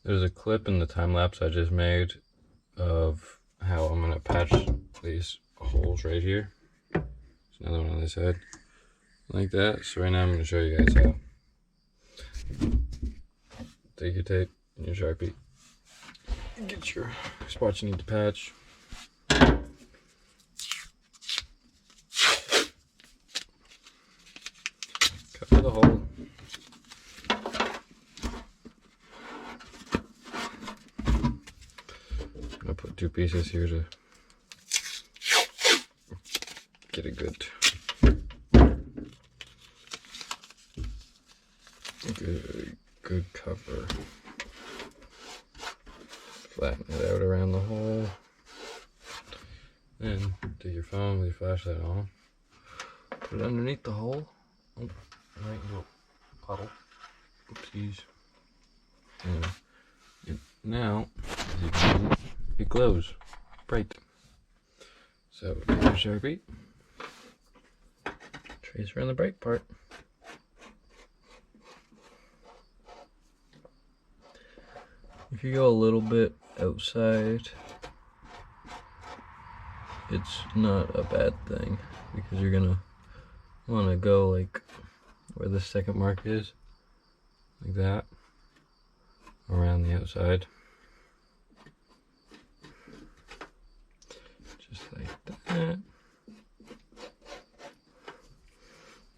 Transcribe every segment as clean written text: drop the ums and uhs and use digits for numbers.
There's a clip in the time lapse I just made of how I'm gonna patch these holes right here. There's another one on this side, like that. So right now I'm gonna show you guys how. Take your tape and your Sharpie, get your spots you need to patch. Cover the hole. I'm gonna put two pieces here to get a good cover. Flatten it out around the hole. Then take your phone with your flashlight on. Put it underneath the hole. Oh, right into a puddle. Oopsies. And now, as you can see, it glows bright. So, get your Sharpie. Trace around the bright part. If you go a little bit outside, it's not a bad thing because you're gonna want to go like where the second mark is, like that, around the outside, just like that.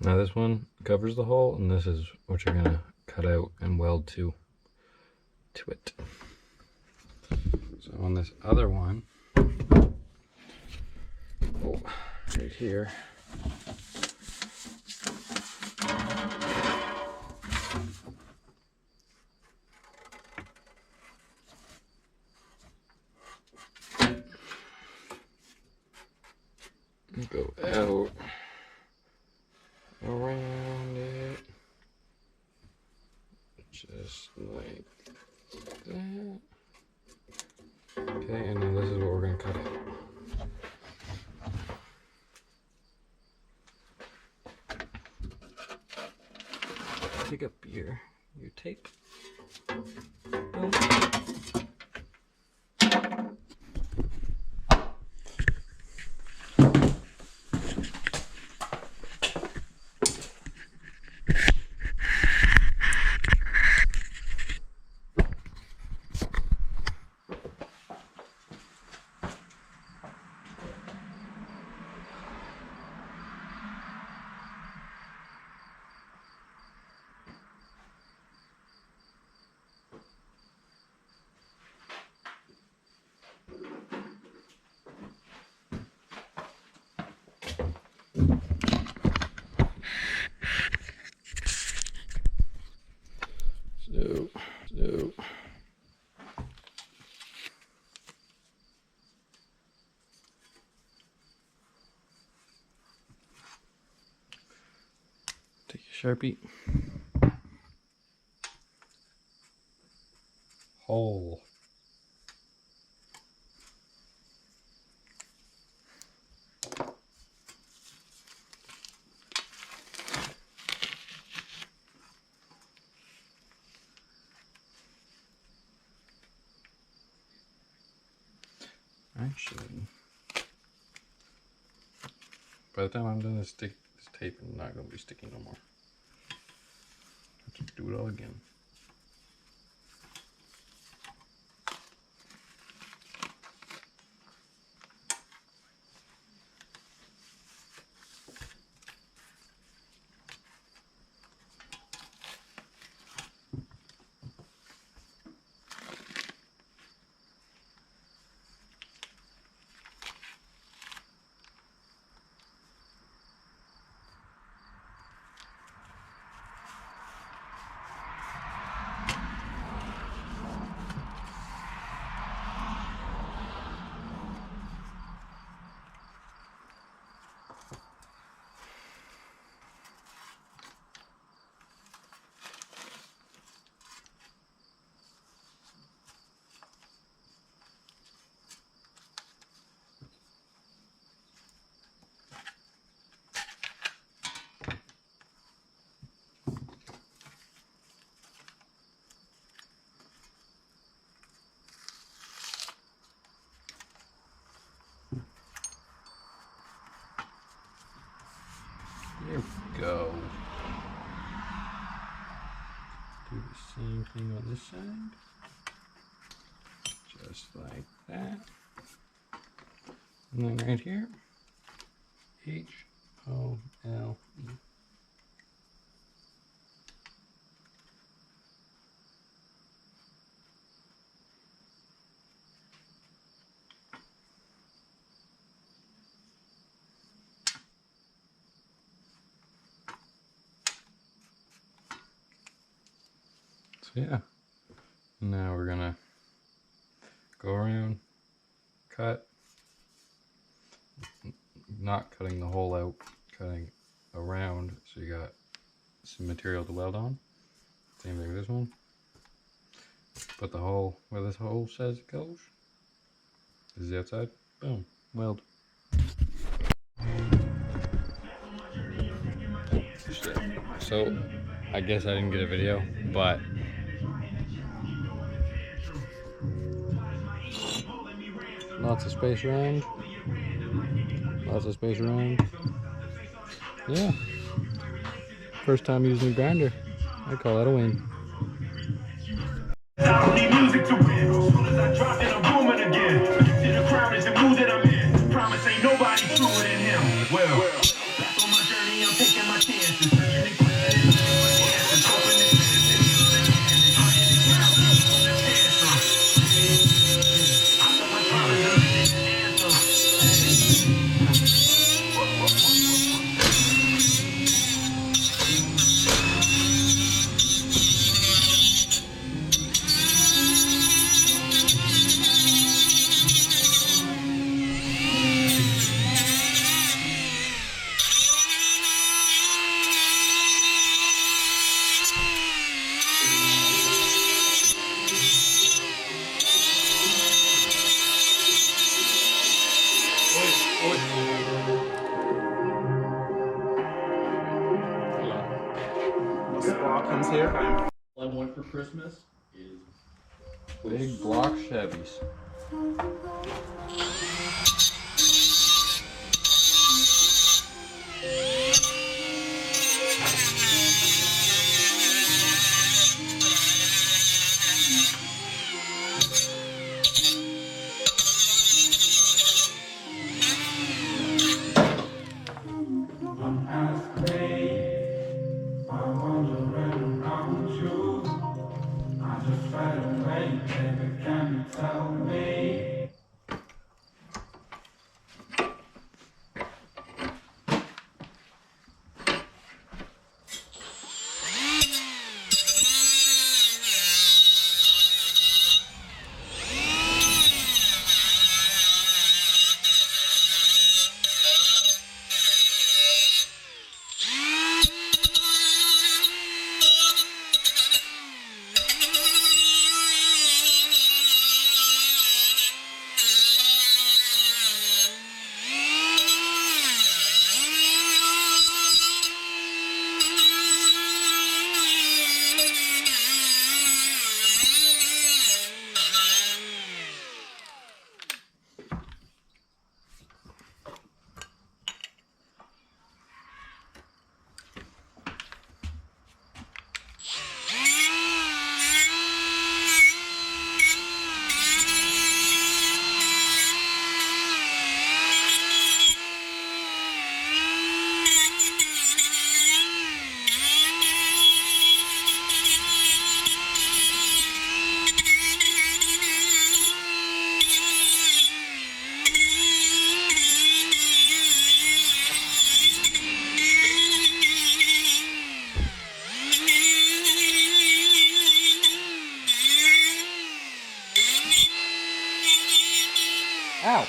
Now this one covers the hole, and this is what you're gonna cut out and weld to it. So on this other one, oh, right here, go out around it, just like that. Okay, and then this is what we're going to cut out. Pick up your tape. Boom. So take your Sharpie. Hole. Actually, by the time I'm done this tape is not going to be sticky no more. I have to do it all again. There we go. Do the same thing on this side. Just like that. And then right here, H-O-L-E. So yeah, now we're gonna go around, cut, not cutting the hole out, cutting around so you got some material to weld on. Same thing with this one. Put the hole where this hole says it goes. This is the outside. Boom. Weld. So I guess I didn't get a video, but lots of space around. Lots of space around. Yeah. First time using a grinder. I call that a win. I don't need music to win. As soon as I dropped in a room and again, to the crown is the mood that I'm in. Promise ain't nobody truer than him. Well, back on my journey, I'm taking my chances. Comes here. All I want for Christmas is Big block Chevys. Ow!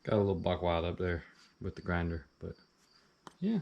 Got a little buck wild up there with the grinder, but yeah.